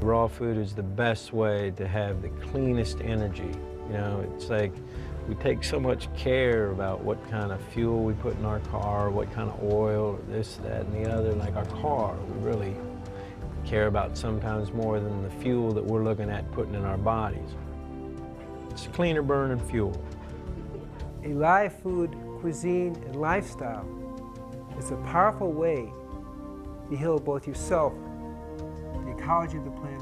Raw food is the best way to have the cleanest energy. You know, it's like we take so much care about what kind of fuel we put in our car, what kind of oil, or this, that, and the other. Like our car, we really care about sometimes more than the fuel that we're looking at putting in our bodies. It's cleaner burning fuel. A live food cuisine and lifestyle is a powerful way to heal both yourself, the ecology of the planet,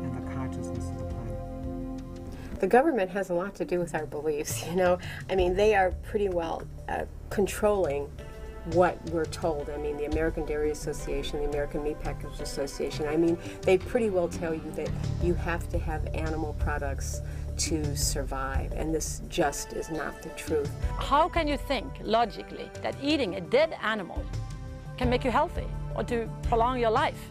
and the consciousness of the planet. The government has a lot to do with our beliefs, you know. I mean, they are pretty well controlling what we're told. I mean, the American Dairy Association, the American Meat Packers Association, I mean, they pretty well tell you that you have to have animal products to survive, and this just is not the truth. How can you think logically that eating a dead animal can make you healthy, or to prolong your life,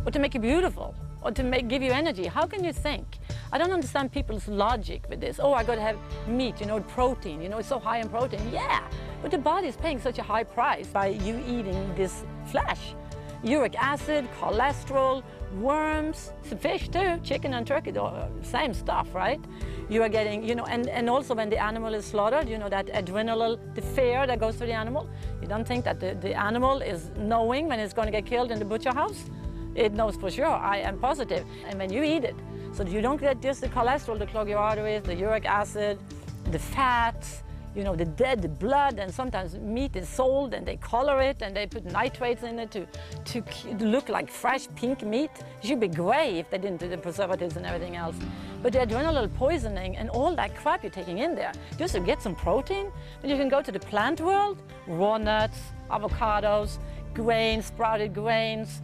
or to make you beautiful, or to give you energy? How can you think? I don't understand people's logic with this. Oh, I gotta have meat, you know, protein, you know, it's so high in protein. Yeah, but the body is paying such a high price by you eating this flesh. Uric acid, cholesterol, worms, fish too, chicken and turkey, same stuff, right? You are getting, you know, and also when the animal is slaughtered, you know, that adrenaline, the fear that goes to the animal. You don't think that the animal is knowing when it's going to get killed in the butcher house? It knows for sure, I am positive. And when you eat it, so that you don't get just the cholesterol to clog your arteries, the uric acid, the fats, you know, the dead blood, and sometimes meat is sold and they color it and they put nitrates in it to look like fresh pink meat. It should be gray if they didn't do the preservatives and everything else. But the adrenal poisoning and all that crap you're taking in there, just to get some protein, then you can go to the plant world, raw nuts, avocados, grains, sprouted grains.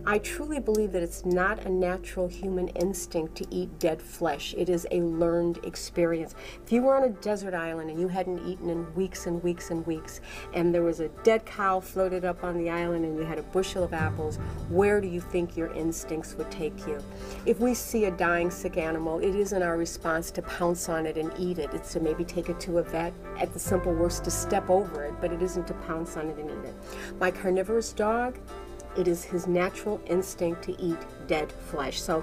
I truly believe that it's not a natural human instinct to eat dead flesh. It is a learned experience. If you were on a desert island and you hadn't eaten in weeks and weeks and weeks, and there was a dead cow floated up on the island and you had a bushel of apples, where do you think your instincts would take you? If we see a dying, sick animal, it isn't our response to pounce on it and eat it. It's to maybe take it to a vet, at the simple worst to step over it, but it isn't to pounce on it and eat it. My carnivorous dog, it is his natural instinct to eat dead flesh. So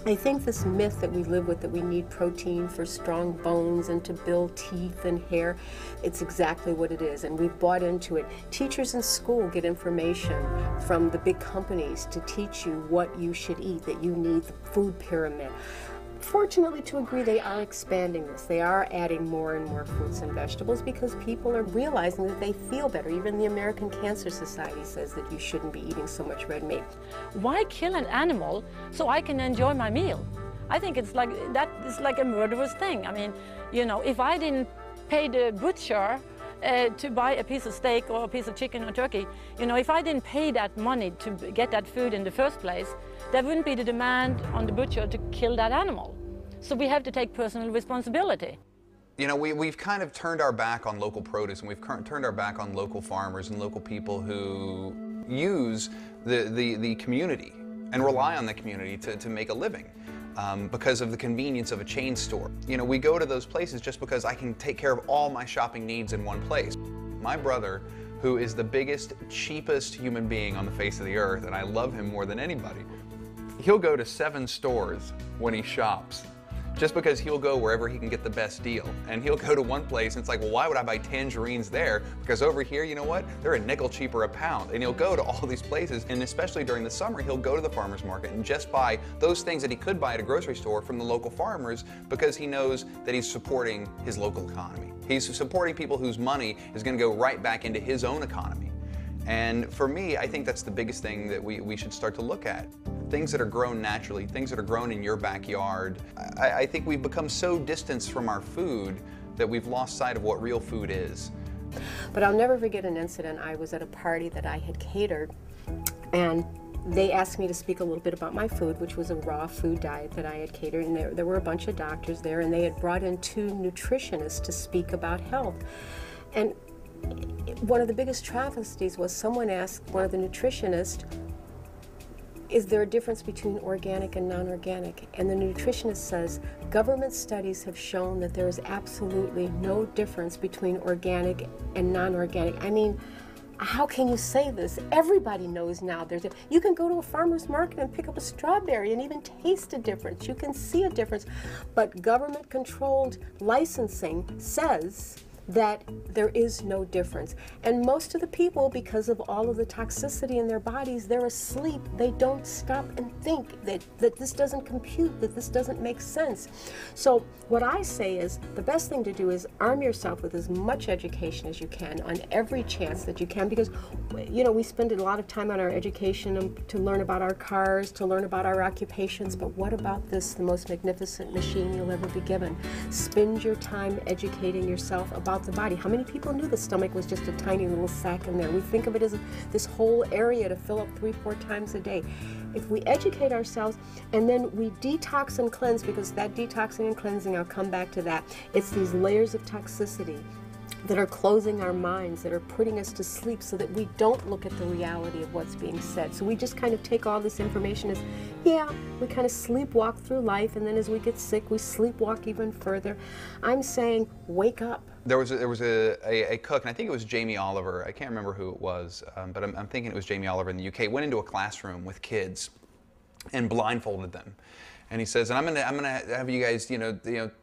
I think this myth that we live with, that we need protein for strong bones and to build teeth and hair, it's exactly what it is, and we've bought into it. Teachers in school get information from the big companies to teach you what you should eat, that you need the food pyramid. Fortunately, to agree, they are expanding this. They are adding more and more fruits and vegetables because people are realizing that they feel better. Even the American Cancer Society says that you shouldn't be eating so much red meat. Why kill an animal so I can enjoy my meal? I think it's like, that is like a murderous thing. I mean, you know, if I didn't pay the butcher to buy a piece of steak or a piece of chicken or turkey, you know, if I didn't pay that money to get that food in the first place, there wouldn't be the demand on the butcher to kill that animal. So we have to take personal responsibility. You know, we've kind of turned our back on local produce, and we've turned our back on local farmers and local people who use the community and rely on the community to make a living. Because of the convenience of a chain store. You know, we go to those places just because I can take care of all my shopping needs in one place. My brother, who is the biggest, cheapest human being on the face of the earth, and I love him more than anybody, he'll go to 7 stores when he shops, just because he'll go wherever he can get the best deal. And he'll go to one place and it's like, well, why would I buy tangerines there? Because over here, you know what? They're a nickel cheaper a pound. And he'll go to all these places, and especially during the summer, he'll go to the farmer's market and just buy those things that he could buy at a grocery store from the local farmers, because he knows that he's supporting his local economy. He's supporting people whose money is going to go right back into his own economy. And for me, I think that's the biggest thing that we should start to look at. Things that are grown naturally, things that are grown in your backyard. I think we've become so distanced from our food that we've lost sight of what real food is. But I'll never forget an incident. I was at a party that I had catered, and they asked me to speak a little bit about my food, which was a raw food diet that I had catered, and there were a bunch of doctors there, and they had brought in 2 nutritionists to speak about health. And one of the biggest travesties was someone asked one of the nutritionists, is there a difference between organic and non-organic? And the nutritionist says, government studies have shown that there is absolutely no difference between organic and non-organic. I mean, How can you say this? Everybody knows now you can go to a farmer's market and pick up a strawberry and even taste a difference. You can see a difference. But government-controlled licensing says that there is no difference. And most of the people, because of all of the toxicity in their bodies, they're asleep. They don't stop and think that this doesn't compute, that this doesn't make sense. So what I say is the best thing to do is arm yourself with as much education as you can on every chance that you can, because we spend a lot of time on our education to learn about our cars, to learn about our occupations, but what about this, the most magnificent machine you'll ever be given? Spend your time educating yourself about the body. How many people knew the stomach was just a tiny little sac in there? We think of it as this whole area to fill up 3-4 times a day. If we educate ourselves and then we detox and cleanse, because that detoxing and cleansing, I'll come back to that, it's these layers of toxicity that are closing our minds, that are putting us to sleep so that we don't look at the reality of what's being said. So we just kind of take all this information as, yeah, we kind of sleepwalk through life, and then as we get sick, we sleepwalk even further. I'm saying, wake up. There was a cook, and I think it was Jamie Oliver. I can't remember who it was, but I'm thinking it was Jamie Oliver in the UK. Went into a classroom with kids and blindfolded them. And he says, and I'm gonna have you guys,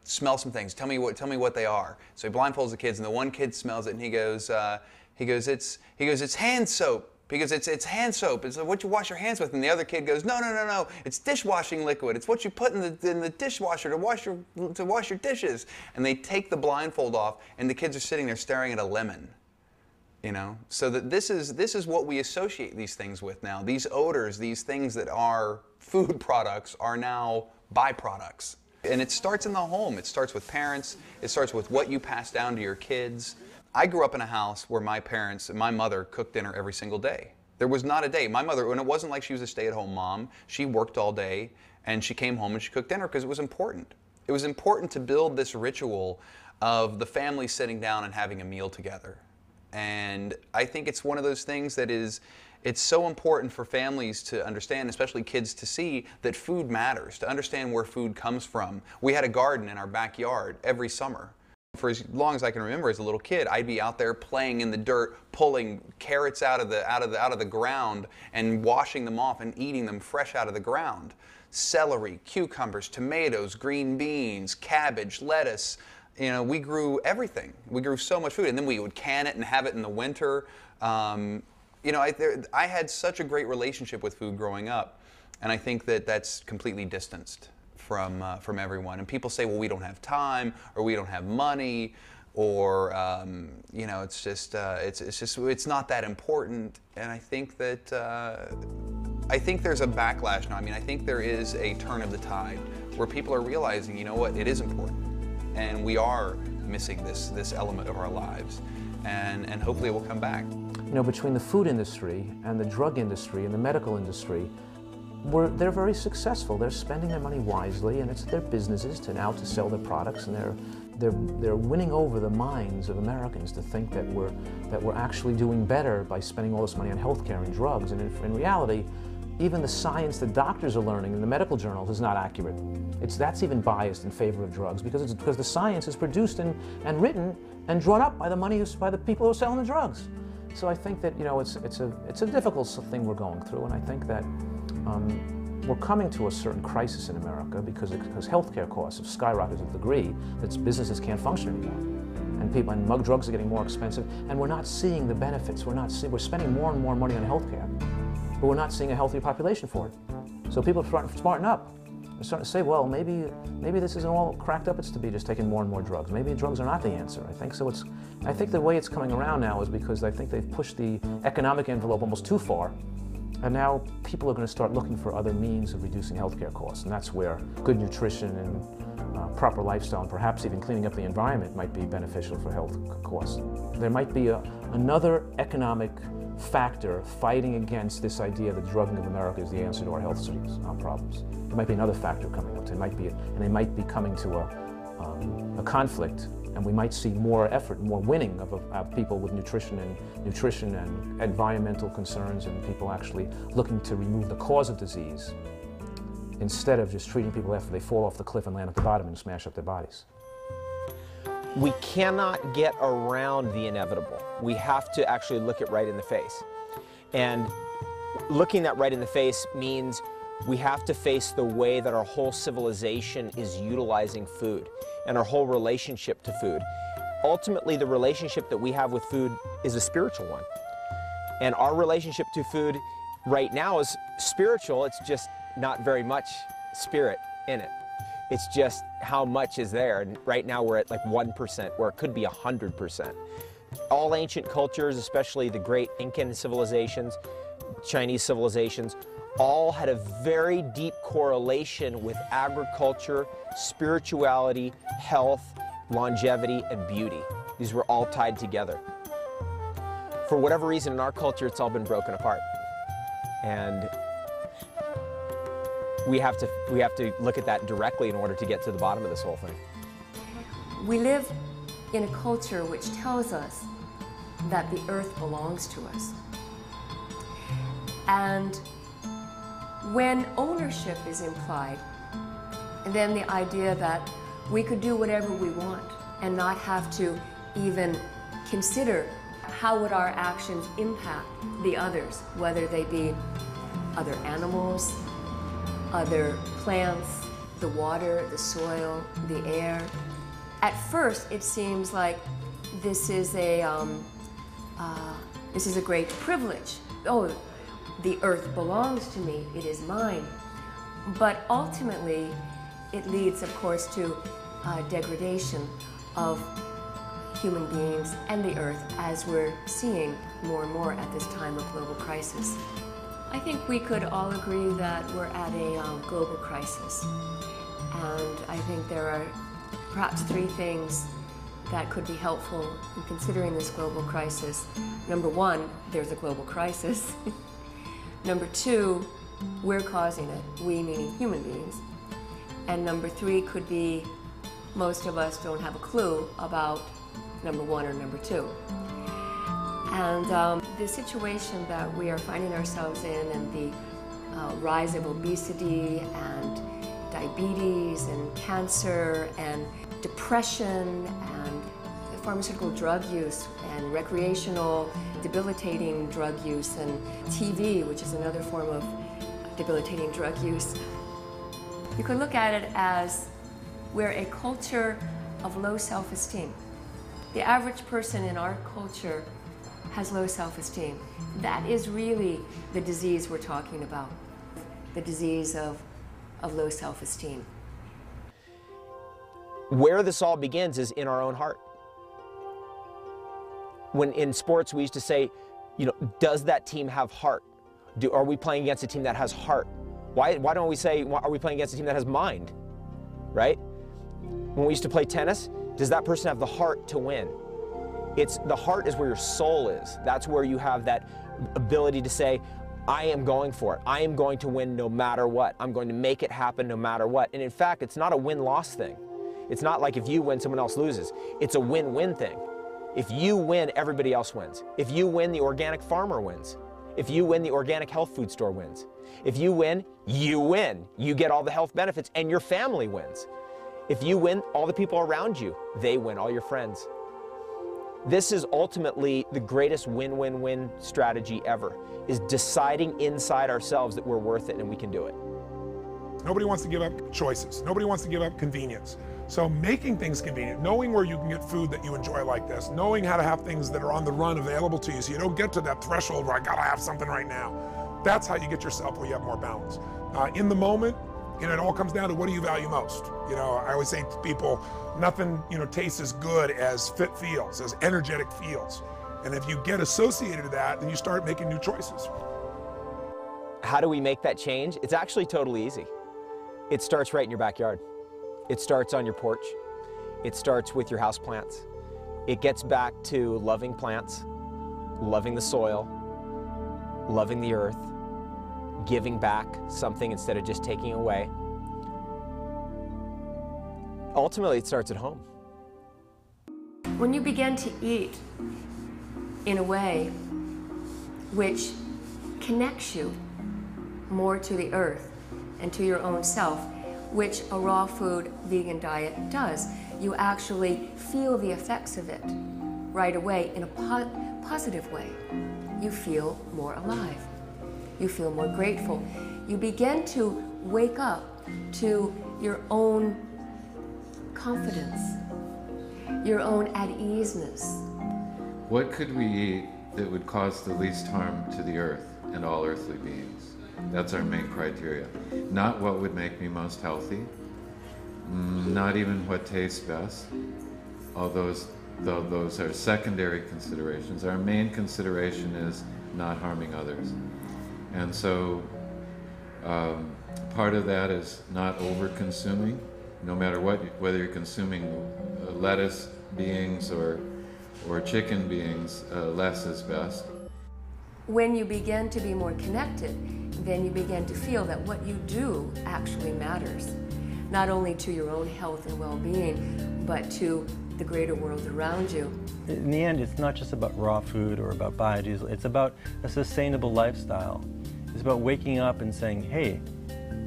smell some things. Tell me what they are. So he blindfolds the kids, and the one kid smells it, and he goes, it's hand soap. Because it's hand soap. It's what you wash your hands with. And the other kid goes, no. It's dishwashing liquid. It's what you put in the dishwasher to wash your dishes. And they take the blindfold off, and the kids are sitting there staring at a lemon. So that this is what we associate these things with now. These odors, these things that are food products, are now byproducts. And it starts in the home. It starts with parents. It starts with what you pass down to your kids. I grew up in a house where my mother cooked dinner every single day. There was not a day. My mother, and it wasn't like she was a stay-at-home mom. She worked all day, and she came home and she cooked dinner because it was important. It was important to build this ritual of the family sitting down and having a meal together. And I think it's one of those things that it's so important for families to understand, especially kids, to see that food matters, to understand where food comes from. We had a garden in our backyard every summer. For as long as I can remember as a little kid, I'd be out there playing in the dirt, pulling carrots out of the ground and washing them off and eating them fresh out of the ground. Celery, cucumbers, tomatoes, green beans, cabbage, lettuce. We grew everything. We grew so much food, and then we would can it and have it in the winter. I had such a great relationship with food growing up, and I think that that's completely distanced from everyone. And people say, well, we don't have time, or we don't have money, or it's not that important. And I think that I think there's a backlash now. I think there is a turn of the tide where people are realizing, it is important, and we are missing this element of our lives, and hopefully it will come back. Between the food industry and the drug industry and the medical industry, they're very successful. They're spending their money wisely, and it's their businesses to sell their products, and they're winning over the minds of Americans to think that we're actually doing better by spending all this money on healthcare and drugs. And in reality, even the science that doctors are learning in the medical journals is not accurate. That's even biased in favor of drugs because the science is produced and written and drawn up by the people who are selling the drugs. So I think that it's a difficult thing we're going through, and I think that we're coming to a certain crisis in America because healthcare costs have skyrocketed to a degree that businesses can't function anymore, and drugs are getting more expensive, and we're not seeing the benefits. We're spending more and more money on healthcare, but we're not seeing a healthier population for it. So people are starting to smarten up. They're starting to say, well, maybe this isn't all cracked up it's to be, just taking more and more drugs. Maybe drugs are not the answer. I think the way it's coming around now is because I think they've pushed the economic envelope almost too far. And now people are going to start looking for other means of reducing healthcare costs, and that's where good nutrition and proper lifestyle, and perhaps even cleaning up the environment, might be beneficial for health costs. There might be another economic factor fighting against this idea that drugging of America is the answer to our health problems. There might be another factor coming up. They might be coming to a conflict, and we might see more effort, more winning of people with nutrition and environmental concerns, and people actually looking to remove the cause of disease instead of just treating people after they fall off the cliff and land at the bottom and smash up their bodies. We cannot get around the inevitable. We have to actually look it right in the face. And looking that right in the face means we have to face the way that our whole civilization is utilizing food and our whole relationship to food. Ultimately, the relationship that we have with food is a spiritual one. And our relationship to food right now is spiritual. It's just not very much spirit in it. It's just how much is there. And right now we're at like 1%, or it could be 100%. All ancient cultures, especially the great Incan civilizations, Chinese civilizations, all had a very deep correlation with agriculture, spirituality, health, longevity, and beauty. These were all tied together. For whatever reason in our culture, it's all been broken apart. And we have to look at that directly in order to get to the bottom of this whole thing. We live in a culture which tells us that the earth belongs to us. And when ownership is implied, then the idea that we could do whatever we want and not have to even consider how would our actions impact the others, whether they be other animals, other plants, the water, the soil, the air. At first, it seems like this is a great privilege. Oh, the earth belongs to me, it is mine. But ultimately, it leads, of course, to degradation of human beings and the earth, as we're seeing more and more at this time of global crisis. I think we could all agree that we're at a global crisis. And I think there are perhaps 3 things that could be helpful in considering this global crisis. Number 1, there's a global crisis. Number 2, we're causing it, we meaning human beings. And number 3 could be most of us don't have a clue about number 1 or number 2. And the situation that we are finding ourselves in, and the rise of obesity and diabetes and cancer and depression and pharmaceutical drug use and recreational debilitating drug use and TV, which is another form of debilitating drug use. You could look at it as we're a culture of low self-esteem. The average person in our culture has low self-esteem. That is really the disease we're talking about, the disease of low self-esteem. Where this all begins is in our own heart. When in sports we used to say, you know, does that team have heart? Are we playing against a team that has heart? Why don't we say, are we playing against a team that has mind, right? When we used to play tennis, does that person have the heart to win? The heart is where your soul is. That's where you have that ability to say, I am going for it. I am going to win no matter what. I'm going to make it happen no matter what. And in fact, it's not a win-loss thing. It's not like if you win, someone else loses. It's a win-win thing. If you win, everybody else wins. If you win, the organic farmer wins. If you win, the organic health food store wins. If you win, you win. You get all the health benefits and your family wins. If you win, all the people around you, they win, all your friends. This is ultimately the greatest win-win-win strategy ever, is deciding inside ourselves that we're worth it and we can do it. Nobody wants to give up choices. Nobody wants to give up convenience. So making things convenient, knowing where you can get food that you enjoy like this, knowing how to have things that are on the run available to you so you don't get to that threshold where I gotta have something right now. That's how you get yourself where you have more balance. In the moment, you know, it all comes down to what do you value most? You know, I always say to people, nothing, you know, tastes as good as fit feels, as energetic feels. And if you get associated to that, then you start making new choices. How do we make that change? It's actually totally easy. It starts right in your backyard. It starts on your porch. It starts with your houseplants. It gets back to loving plants, loving the soil, loving the earth, giving back something instead of just taking away. Ultimately, it starts at home. When you begin to eat in a way which connects you more to the earth and to your own self, which a raw food vegan diet does, you actually feel the effects of it right away in a positive way. You feel more alive. You feel more grateful. You begin to wake up to your own confidence, your own at-easeness. What could we eat that would cause the least harm to the earth and all earthly beings? That's our main criteria. Not what would make me most healthy, not even what tastes best, although those are secondary considerations. Our main consideration is not harming others. And so part of that is not over-consuming, no matter what, whether you're consuming lettuce beings or chicken beings, less is best. When you begin to be more connected, then you begin to feel that what you do actually matters, not only to your own health and well-being, but to the greater world around you. In the end, it's not just about raw food or about biodiesel, it's about a sustainable lifestyle. It's about waking up and saying, hey,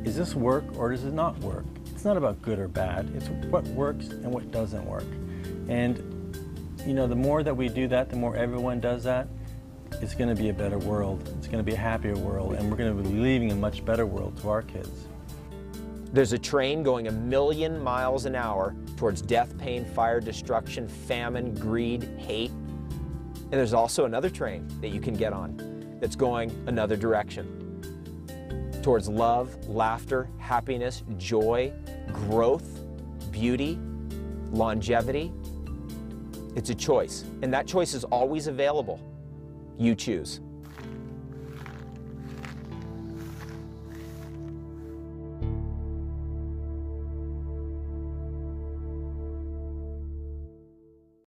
is this work or does it not work? It's not about good or bad, it's what works and what doesn't work. And you know, the more that we do that, the more everyone does that, it's going to be a better world. It's going to be a happier world, and we're going to be leaving a much better world to our kids. There's a train going 1,000,000 miles an hour towards death, pain, fire, destruction, famine, greed, hate. And there's also another train that you can get on that's going another direction, towards love, laughter, happiness, joy, growth, beauty, longevity. It's a choice, and that choice is always available. You choose.